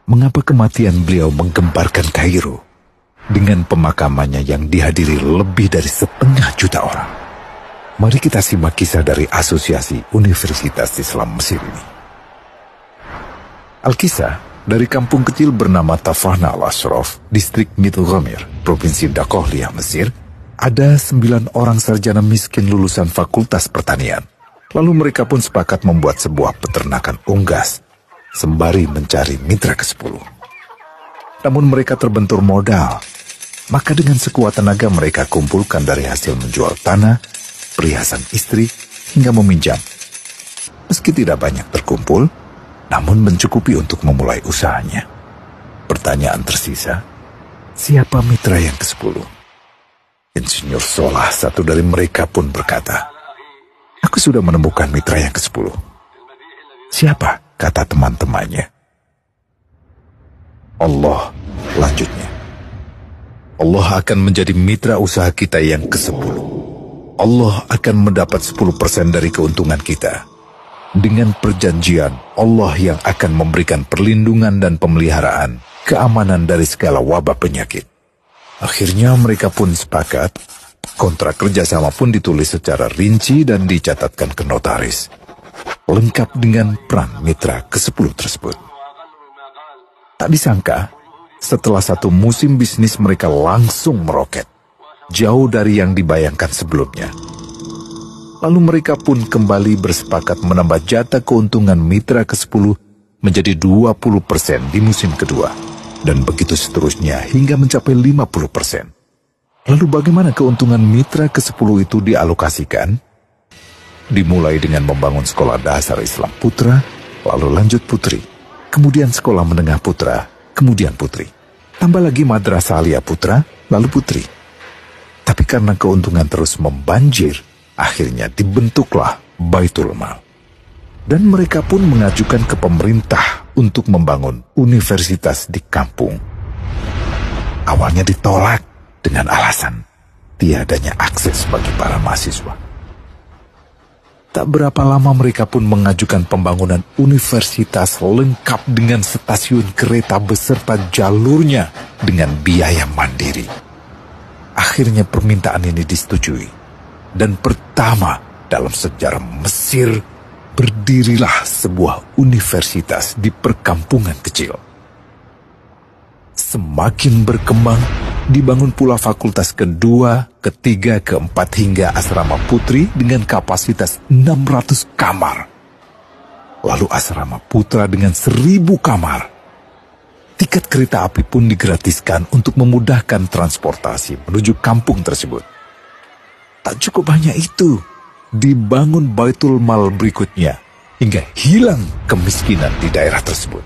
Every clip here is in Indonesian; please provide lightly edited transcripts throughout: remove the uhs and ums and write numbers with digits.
mengapa kematian beliau menggemparkan Kairo dengan pemakamannya yang dihadiri lebih dari 500.000 orang. Mari kita simak kisah dari Asosiasi Universitas Islam Mesir ini. Al-Kisah dari kampung kecil bernama Tafahna al-Ashraf, distrik Mitghamir, Provinsi Dakohliyah, Mesir, ada 9 orang sarjana miskin lulusan Fakultas Pertanian. Lalu mereka pun sepakat membuat sebuah peternakan unggas, sembari mencari mitra ke-10. Namun mereka terbentur modal, maka dengan sekuat tenaga mereka kumpulkan dari hasil menjual tanah, perhiasan istri, hingga meminjam. Meski tidak banyak terkumpul, namun mencukupi untuk memulai usahanya. Pertanyaan tersisa, siapa mitra yang ke-10? Insinyur Solah, satu dari mereka, pun berkata, "Aku sudah menemukan mitra yang ke-10. Siapa?" kata teman-temannya. "Allah," lanjutnya. "Allah akan menjadi mitra usaha kita yang ke-10. Allah akan mendapat 10% dari keuntungan kita. Dengan perjanjian, Allah yang akan memberikan perlindungan dan pemeliharaan, keamanan dari segala wabah penyakit." Akhirnya mereka pun sepakat. Kontrak kerjasama pun ditulis secara rinci dan dicatatkan ke notaris, lengkap dengan peran mitra ke-10 tersebut. Tak disangka, setelah 1 musim bisnis mereka langsung meroket, jauh dari yang dibayangkan sebelumnya. Lalu mereka pun kembali bersepakat menambah jatah keuntungan mitra ke-10 menjadi 20% di musim kedua. Dan begitu seterusnya hingga mencapai 50%. Lalu bagaimana keuntungan mitra ke-10 itu dialokasikan? Dimulai dengan membangun sekolah dasar Islam putra, lalu lanjut putri, kemudian sekolah menengah putra, kemudian putri. Tambah lagi madrasah aliyah putra, lalu putri. Tapi karena keuntungan terus membanjir, akhirnya dibentuklah Baitul Mal. Dan mereka pun mengajukan ke pemerintah untuk membangun universitas di kampung. Awalnya ditolak dengan alasan tiadanya akses bagi para mahasiswa. Tak berapa lama mereka pun mengajukan pembangunan universitas lengkap dengan stasiun kereta beserta jalurnya dengan biaya mandiri. Akhirnya permintaan ini disetujui. Dan pertama dalam sejarah Mesir, berdirilah sebuah universitas di perkampungan kecil. Semakin berkembang, dibangun pula fakultas kedua, ketiga, keempat hingga asrama putri dengan kapasitas 600 kamar. Lalu asrama putra dengan 1.000 kamar. Tiket kereta api pun digratiskan untuk memudahkan transportasi menuju kampung tersebut. Tak cukup hanya itu, dibangun Baitul Mal berikutnya hingga hilang kemiskinan di daerah tersebut.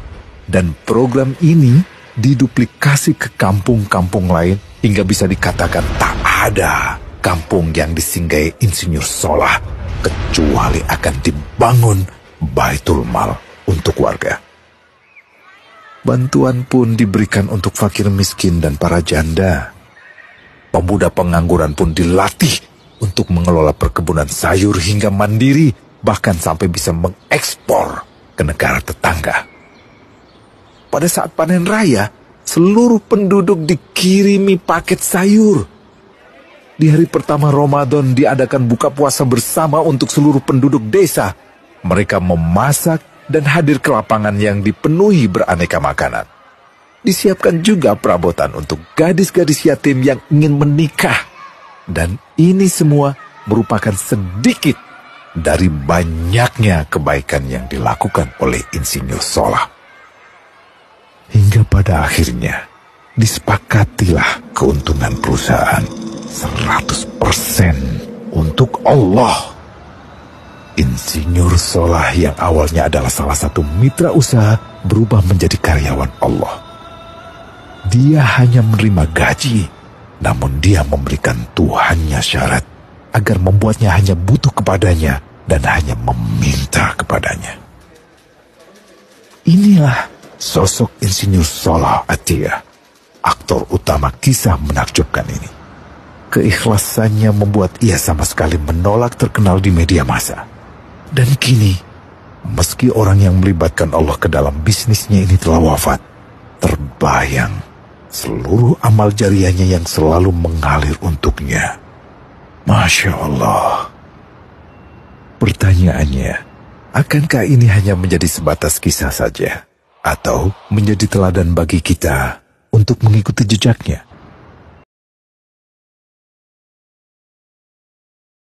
Dan program ini diduplikasi ke kampung-kampung lain hingga bisa dikatakan tak ada kampung yang disinggahi Insinyur Solah kecuali akan dibangun Baitul Mal untuk warga. Bantuan pun diberikan untuk fakir miskin dan para janda. Pemuda pengangguran pun dilatih untuk mengelola perkebunan sayur hingga mandiri, bahkan sampai bisa mengekspor ke negara tetangga. Pada saat panen raya, seluruh penduduk dikirimi paket sayur. Di hari pertama Ramadan diadakan buka puasa bersama untuk seluruh penduduk desa. Mereka memasak dan hadir ke lapangan yang dipenuhi beraneka makanan. Disiapkan juga perabotan untuk gadis-gadis yatim yang ingin menikah. Dan ini semua merupakan sedikit dari banyaknya kebaikan yang dilakukan oleh Insinyur Solah. Hingga pada akhirnya disepakatilah keuntungan perusahaan 100% untuk Allah. Insinyur Solah yang awalnya adalah salah satu mitra usaha berubah menjadi karyawan Allah. Dia hanya menerima gaji, namun dia memberikan Tuhannya syarat agar membuatnya hanya butuh kepadanya dan hanya meminta kepadanya. Inilah sosok Insinyur Solah Atiyah, aktor utama kisah menakjubkan ini. Keikhlasannya membuat ia sama sekali menolak terkenal di media massa. Dan kini, meski orang yang melibatkan Allah ke dalam bisnisnya ini telah wafat, terbayang seluruh amal jariahnya yang selalu mengalir untuknya. Masya Allah. Pertanyaannya, akankah ini hanya menjadi sebatas kisah saja? Atau menjadi teladan bagi kita untuk mengikuti jejaknya?